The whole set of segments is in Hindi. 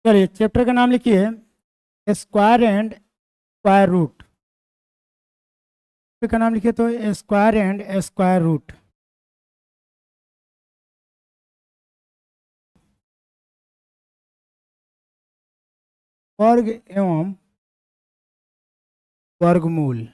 चलिए चैप्टर का नाम लिखिए square and square root. Chapter का नाम लिखिए तो स्क्वायर एंड स्क्वायर रूट। वर्ग एवं वर्गमूल।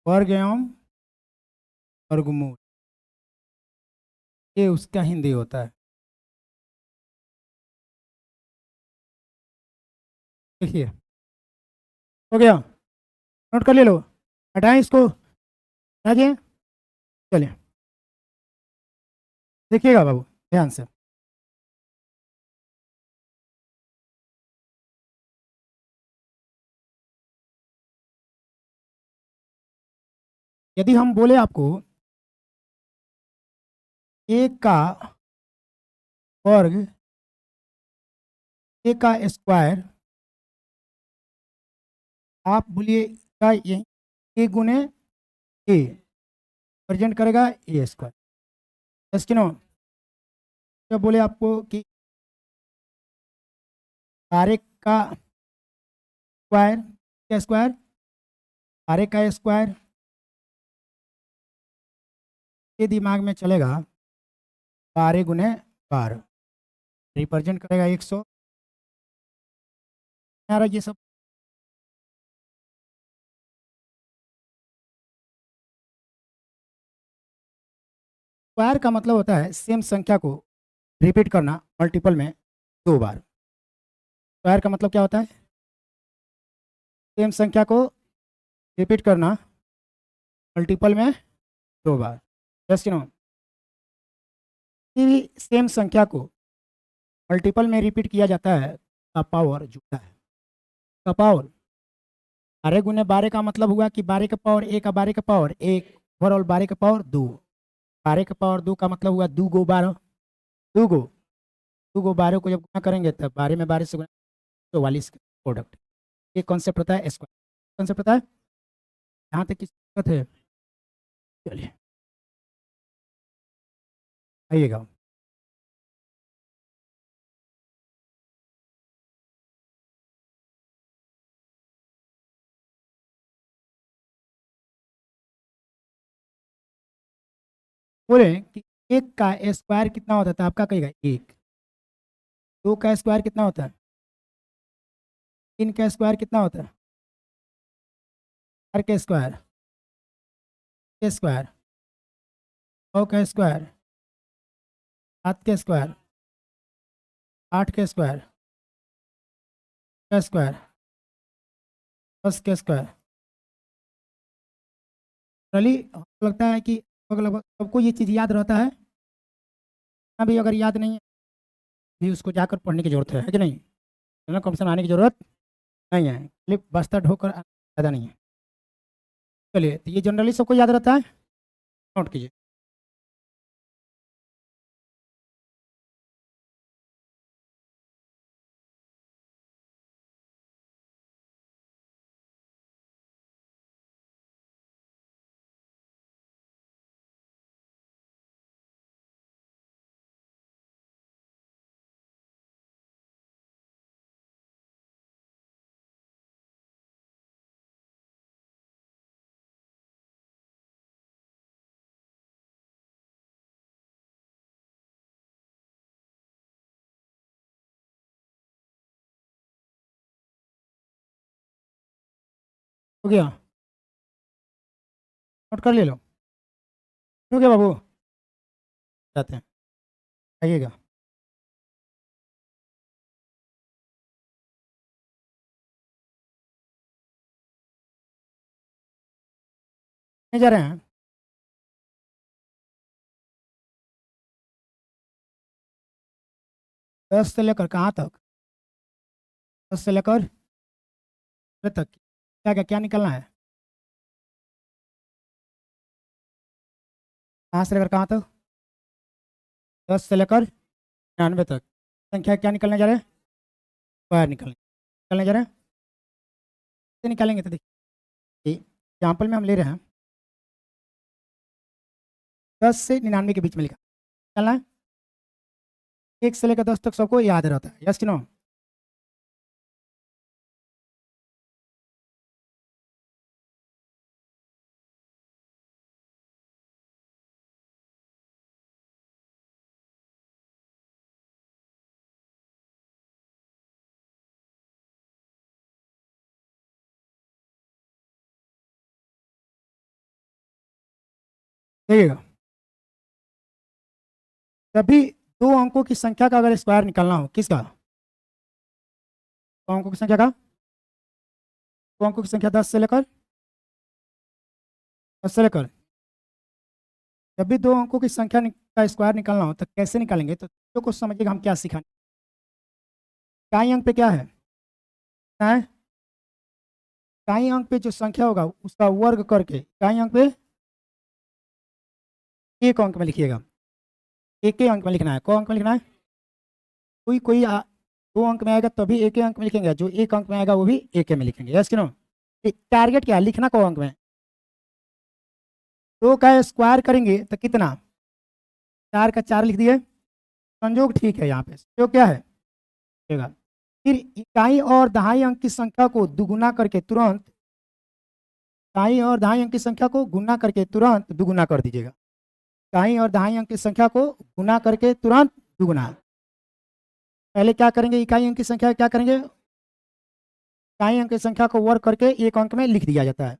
वर्ग एवं वर्गमूल ये उसका हिंदी होता है। देखिए हो गया, नोट कर ले लो, हटाएं इसको, हटाइए। चलिए देखिएगा बाबू ध्यान से। यदि हम बोले आपको एक का वर्ग, एक का स्क्वायर, आप बोलिएगा ये ए गुने ए प्रेजेंट करेगा ए स्क्वायर। यस कि नो? जब बोले आपको कि 12 का स्क्वायर, क्या स्क्वायर, 12 का स्क्वायर, ये दिमाग में चलेगा 12 गुने 12 रिप्रेजेंट करेगा 100। यार ये सब स्क्वायर का मतलब होता है सेम संख्या को रिपीट करना मल्टीपल में 2 बार। स्क्वायर का मतलब क्या होता है? सेम संख्या को रिपीट करना मल्टीपल में 2 बार। यस कि नो? किसी भी सेम संख्या को मल्टीपल में रिपीट किया जाता है का पावर जुड़ता है। का पावर 12 गुने 12 का मतलब हुआ कि 12 का पावर एक, का 12 का पावर एक, ओवरऑल 12 का पावर 2। 12 का पावर 2 का मतलब हुआ 2 गो 12, 2 गो 2 गो 12 को जब गुना करेंगे तब 12 में 12 से गुना 44 का प्रोडक्ट। ये कॉन्सेप्ट होता है स्क्वायर। कॉन्सेप्ट होता है, यहाँ तक किसी दिक्कत है? चलिए आइएगा। बोले कि एक का स्क्वायर कितना होता था, आपका कहेगा एक। 2 का स्क्वायर कितना होता है? 3 का स्क्वायर कितना होता है? 4 का स्क्वायर, के स्क्वायर, 9 का स्क्वायर, 7 का स्क्वायर, 8 का स्क्वायर, का स्क्वायर, 10 का स्क्वायर। चलिए हमको लगता है कि लगभग सबको ये चीज़ याद रहता है। अभी अगर याद नहीं है भी उसको जाकर पढ़ने की जरूरत है कि नहीं? जनरल कॉम्पिटिशन आने की जरूरत नहीं है, क्लिप बस्ता ढोकर ज़्यादा नहीं है। चलिए तो ये जनरली सबको याद रहता है, नोट कीजिए। हो गया, नोट कर ले लो। हो गया बाबू, जाते हैं, आइएगा। नहीं जा रहे हैं? 10 से लेकर कहाँ तक? 10 से लेकर तक क्या क्या क्या निकलना है? कहाँ से लेकर कहाँ तक? 10 से लेकर 99 तक संख्या क्या निकलने जा रहे हैं? स्क्वायर निकलने जा रहे हैं। कैसे निकालेंगे तो देखिए एग्जाम्पल में हम ले रहे हैं 10 से 99 के बीच में निकालना है। 1 से लेकर 10 तक सबको याद रहता है, यस कि नो? देखिएगा, सभी 2 अंकों की संख्या का अगर स्क्वायर निकालना हो, किसका? 2 अंकों की संख्या का, 2 अंकों की संख्या 10 से लेकर जब भी 2 अंकों की संख्या का स्क्वायर निकालना हो तो कैसे निकालेंगे? तो चीज़ों को समझिएगा, हम क्या सिखाएंगे। इकाई अंक पे क्या है? इकाई अंक पे जो संख्या होगा उसका वर्ग करके इकाई अंक पे एक अंक में लिखिएगा। एक ही अंक में लिखना है। कौन अंक में लिखना है? कोई 2 अंक में आएगा तभी एक ही अंक में लिखेंगे, जो एक अंक में आएगा वो भी एक ही में लिखेंगे, यस कि नो? टारगेट क्या है? लिखना को अंक में। 2 का स्क्वायर करेंगे तो कितना? 4 का 4 लिख दिए। संयोग ठीक है, यहाँ पे संयोग क्या है? देगा। फिर इकाई और दहाई अंक की संख्या को दुगुना करके तुरंत, इकाई और दहाई अंक की संख्या को गुना करके तुरंत दुगुना कर दीजिएगा। इकाई और दहाई अंक की संख्या को गुना करके तुरंत दुगुना। पहले क्या करेंगे? इकाई अंक की संख्या क्या करेंगे? इकाई अंक की संख्या को वर्ग करके एक अंक में लिख दिया जाता है।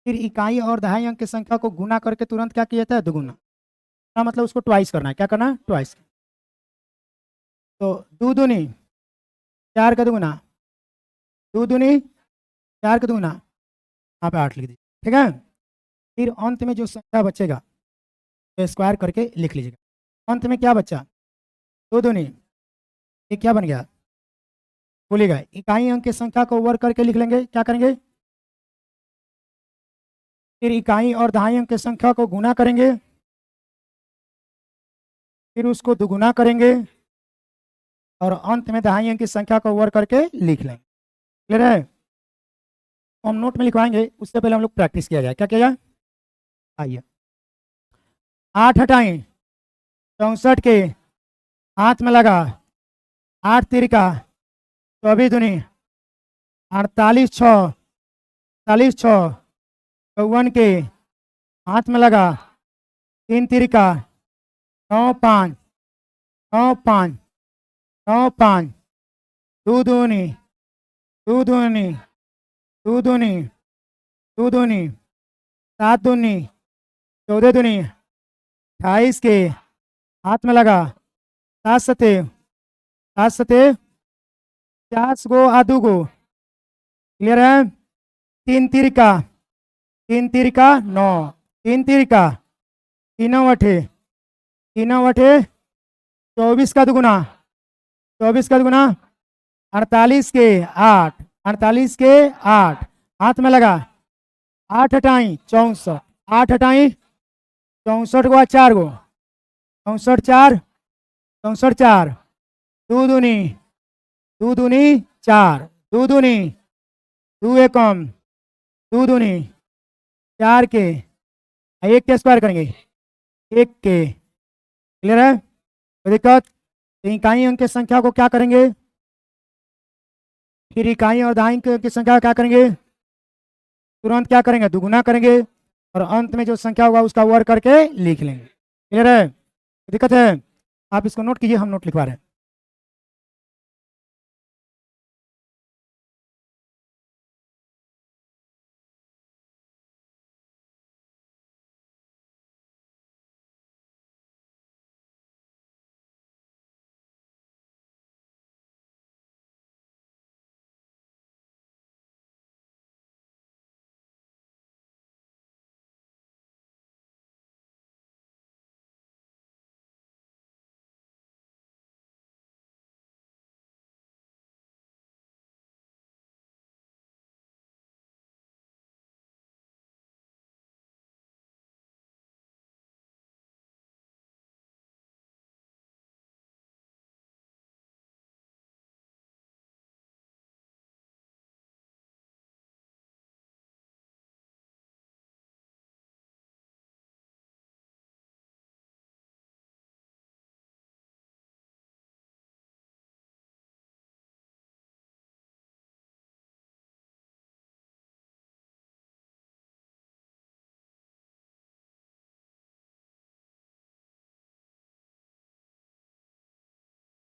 फिर इकाई और दहाई अंक की संख्या को गुना करके तुरंत क्या किया जाता है? दुगुना। हाँ, मतलब उसको ट्वाइस करना है। क्या करना है? ट्वाइस। तो 2 दूनी 4 का दुगुना, 2 दूनी 4 का दुगुना, यहाँ पे 8 लिख दीजिए, ठीक है। फिर अंत में जो संख्या बचेगा तो स्क्वायर करके लिख लीजिएगा। अंत में क्या बचा? 2 दूनी, ये क्या बन गया? बोलिएगा। इकाई अंक की संख्या को वर्ग करके लिख लेंगे, क्या करेंगे? फिर इकाई और दहाई अंक की संख्या को गुना करेंगे, फिर उसको दुगुना करेंगे और अंत में दहाई अंक की संख्या को वर्ग करके लिख लेंगे। क्लियर है? हम नोट में लिखवाएंगे, उससे पहले हम लोग प्रैक्टिस किया जाए। क्या किया जाए? आइए। 8 हटाएं 64 के हाथ में लगा, 8 तिरका 24 दूनी 48 छः 54 के हाथ में लगा, 3 तिरका 9 5 9 5 9 5, 2 दूनी 2 दूनी 2 दूनी 2 दूनी 7 दूनी 14 दूनी 28 के हाथ में लगा, 7 सते 7 सते 50 गो आदू गो। क्लियर है? 3 तिरका 3 तिरका 9, 3 तिरका 3 अठे 3 अठे 24 का दुगुना 24 का दुगुना 48 के 8 48 के 8 हाथ में लगा, 8 हटाई 64 8 हटाई 64 गो 4 गो 64 4 64 4, 2 दूनी 2 दूनी 4, 2 दूनी 2 एकम 2 दूनी 4 के 1 के स्क्वायर करेंगे, 1 के। क्लियर है? कोई दिक्कत? तो इकाई अंक की संख्या को क्या करेंगे? फिर इकाई और दहाई अंक की संख्या क्या करेंगे? तुरंत क्या करेंगे? दुगुना करेंगे और अंत में जो संख्या होगा उसका वर्ग करके लिख लेंगे। क्लियर है? दिक्कत है? आप इसको नोट कीजिए, हम नोट लिखवा रहे हैं।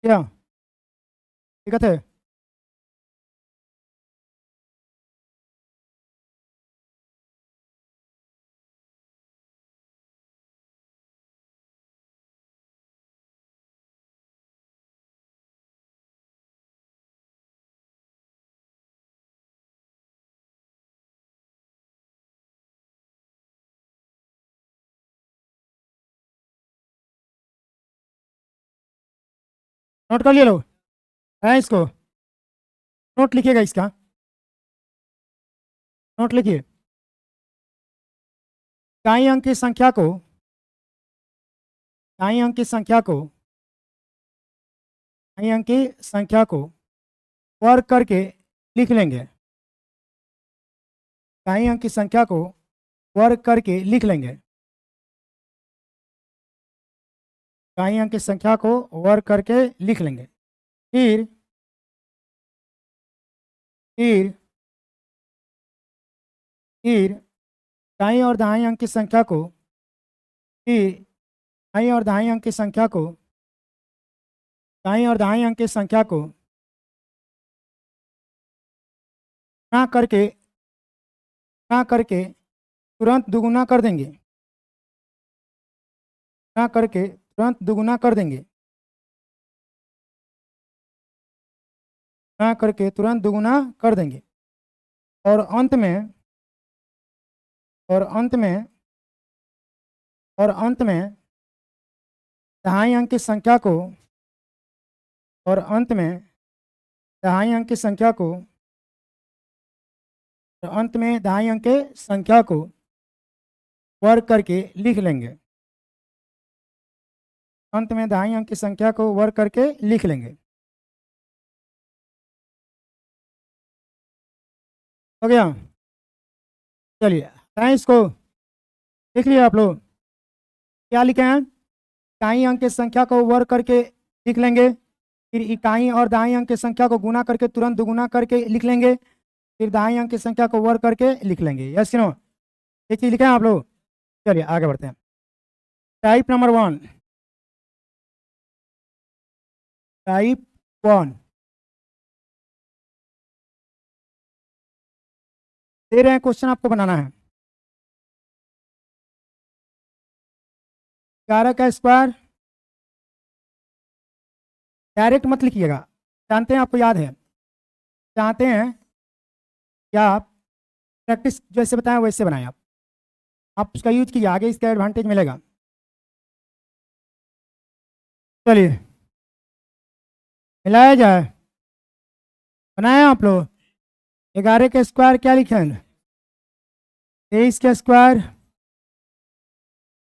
क्या दिक्कत है? नोट कर लिए लोग है इसको? नोट लिखिएगा इसका, नोट लिखिए। इकाई अंक की संख्या को, इकाई अंक की संख्या को, इकाई अंक की संख्या को वर्ग करके लिख लेंगे। इकाई अंक की संख्या को वर्ग करके लिख लेंगे। इकाई अंक की संख्या को वर्ग करके लिख लेंगे। फिर फिर फिर दाईं और दाईं अंक की संख्या को, फिर दाईं और दाईं अंक की संख्या को, दाईं और दाईं अंक की संख्या को गुणा करके तुरंत दुगुना कर देंगे। गुणा करके तुरंत दुगुना कर देंगे। गुणा करके तुरंत दुगुना कर देंगे। और अंत में और अंत में और अंत में दहाई अंक की संख्या को, और अंत में दहाई अंक की संख्या को, और अंत में दहाई अंक की संख्या को वर्ग करके लिख लेंगे। अंत में दहाई अंक की संख्या को वर्ग करके लिख लेंगे। हो गया? चलिए हटाएं इसको। देख लिया आप लोग क्या लिखे हैं? इकाई अंक की संख्या को वर्ग करके लिख लेंगे। फिर इकाई और दाईं अंक की संख्या को गुना करके तुरंत दुगुना करके लिख लेंगे। फिर दाईं अंक की संख्या को वर्ग करके लिख लेंगे। Yes no? ये चीज लिखे हैं आप लोग? चलिए आगे बढ़ते हैं। टाइप नंबर 1, टाइप 1 दे रहे हैं, क्वेश्चन आपको बनाना है। 11 का स्क्वायर, डायरेक्ट मत लिखिएगा, जानते हैं आपको याद है, चाहते हैं कि आप प्रैक्टिस जैसे बताएं वैसे बनाएं। आप उसका यूज कीजिए, आगे इसका एडवांटेज मिलेगा। चलिए मिलाया जाए, बनाए आप लोग। 11 का स्क्वायर क्या लिखे हैं? 23 का स्क्वायर,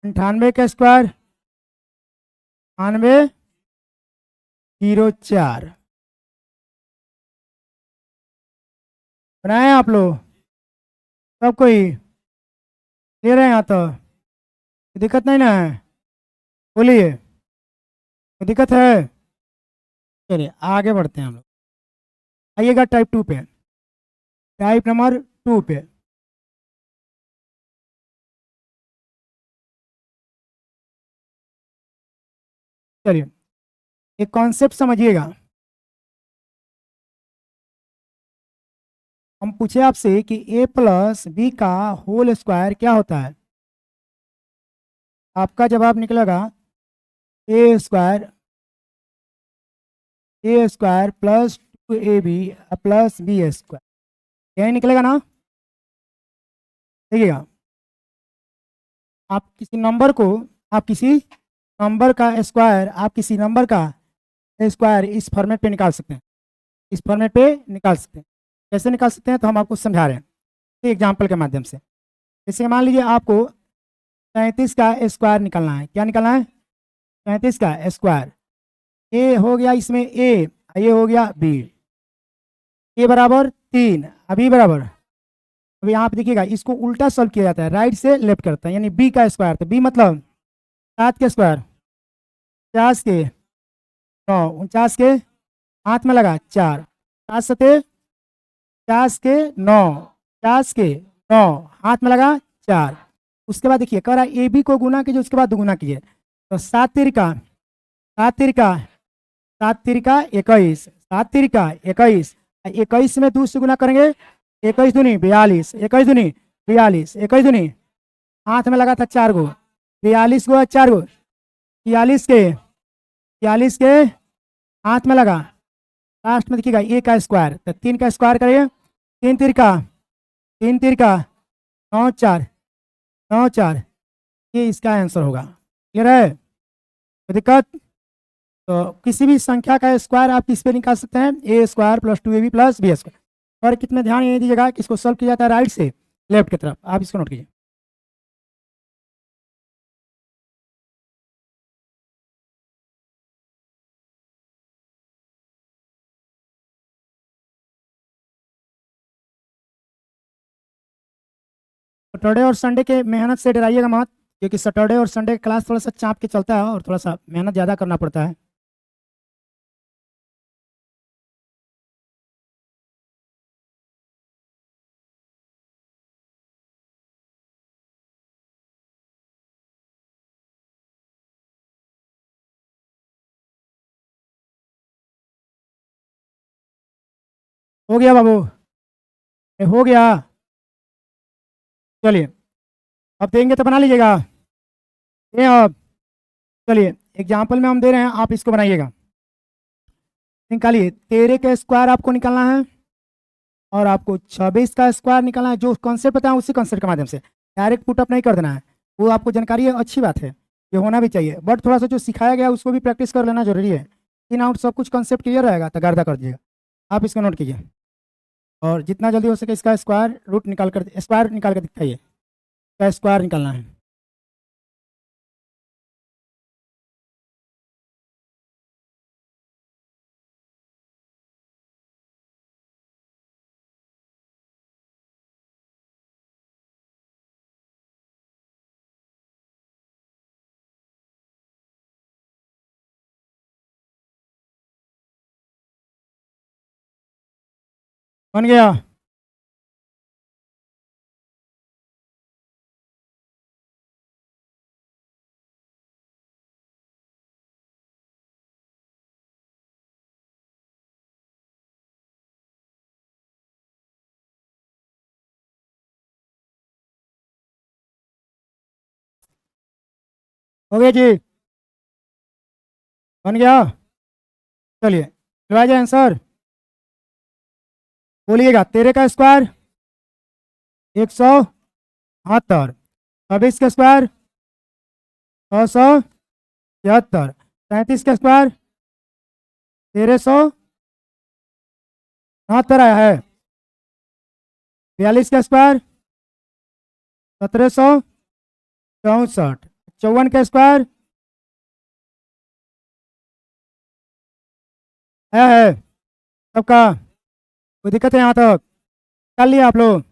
98 का स्क्वायर, 98, 04 बनाए आप लोग। सब कोई ले रहे हैं यहाँ? तो दिक्कत नहीं ना है? बोलिए, कोई दिक्कत है? चलिए आगे बढ़ते हैं हम लोग। आइएगा टाइप 2 पे, टाइप नंबर 2 पे। चलिए एक कॉन्सेप्ट समझिएगा। हम पूछे आपसे कि a प्लस बी का होल स्क्वायर क्या होता है? आपका जवाब निकलेगा A square plus 2ab plus B square, यही निकलेगा ना? देखिएगा, आप किसी नंबर को, आप किसी नंबर का स्क्वायर, आप किसी नंबर का स्क्वायर इस फॉर्मेट पे निकाल सकते हैं, इस फॉर्मेट पे निकाल सकते हैं। कैसे निकाल सकते हैं तो हम आपको समझा रहे हैं एग्जाम्पल के माध्यम से। जैसे मान लीजिए आपको 37 का स्क्वायर निकालना है। क्या निकालना है? 37 का स्क्वायर। ए हो गया इसमें ए, ये हो गया बी। ए बराबर 3, अभी बराबर, अभी यहाँ पे देखिएगा इसको उल्टा सॉल्व किया जाता है, राइट से लेफ्ट करता है, यानी बी का स्क्वायर। तो बी मतलब 7 के स्क्वायर, 50 के 9, 49 के हाथ में लगा 4, 7 सते 50 के 9, 50 के 9 हाथ में लगा 4। उसके बाद देखिए कह रहा है ए बी को गुना कीजिए, उसके बाद दुगुना कीजिए। तो 7 तिरिका 7 तिरिका 21, 7 तिरिका 21, 21 में 2 से गुना करेंगे, 21 दूनी 42, 21 दूनी 42, 21 दूनी हाथ में लगा था 4 गो, 42 गो 4 गो, 42 के हाथ में लगा, लास्ट में देखिएगा ए का स्क्वायर, तो 3 का स्क्वायर करिए, 3 तिरका 9 4, 9 4, ये इसका आंसर होगा। क्लियर है? तो दिक्कत, तो किसी भी संख्या का स्क्वायर आप किस पे निकाल सकते हैं, A square plus 2ab plus B square. और कितने ध्यान ये दीजिएगा कि इसको सॉल्व किया जाता है राइट से लेफ्ट की तरफ, आप इसको नोट कीजिए। सैटरडे और संडे के मेहनत से डराइएगा मत, क्योंकि सैटरडे और संडे क्लास थोड़ा सा चाप के चलता है और थोड़ा सा मेहनत ज़्यादा करना पड़ता है। हो गया बाबू, हो गया। चलिए अब देंगे तो बना लीजिएगा। ये अब चलिए एग्जाम्पल में हम दे रहे हैं, आप इसको बनाइएगा। निकालिए, 13 का स्क्वायर आपको निकालना है और आपको 26 का स्क्वायर निकालना है। जो कॉन्सेप्ट बताया उसी कॉन्सेप्ट के माध्यम से, डायरेक्ट पुटअप नहीं कर देना है। वो आपको जानकारी है, अच्छी बात है, ये होना भी चाहिए, बट थोड़ा सा जो सिखाया गया उसको भी प्रैक्टिस कर लेना जरूरी है। इन आउट सब कुछ कॉन्सेप्ट क्लियर रहेगा तो गर्दा कर दीजिएगा। आप इसको नोट कीजिए और जितना जल्दी हो सके इसका स्क्वायर रूट निकाल कर, स्क्वायर निकाल कर दिखाइए, इसका स्क्वायर निकालना है। बन गया? हो गया जी, बन गया। चलिए करवा जाए आंसर, बोलिएगा। 13 का स्क्वायर 172, 26 का स्क्वायर 673, 37 का स्क्वायर 1379 आया है, 42 का स्क्वायर 1764, 54 का स्क्वायर आया है सबका। कोई दिक्कत है यहाँ तक? कर लिया आप लोग?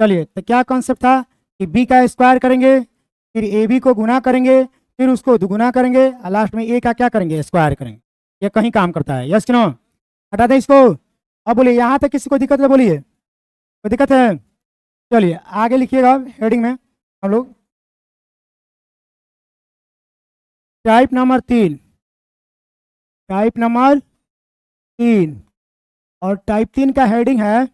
चलिए, तो क्या कॉन्सेप्ट था कि बी का स्क्वायर करेंगे, फिर ए बी को गुना करेंगे, फिर उसको दुगुना करेंगे और लास्ट में ए का क्या करेंगे, स्क्वायर करेंगे। ये कहीं काम करता है, यस कि नो? हटा दें इसको। अब बोलिए यहाँ तक किसी को दिक्कत है? बोलिए, कोई दिक्कत है? चलिए आगे लिखिएगा हेडिंग में हम लोग टाइप नंबर 3, टाइप नंबर 3, और टाइप 3 का हेडिंग है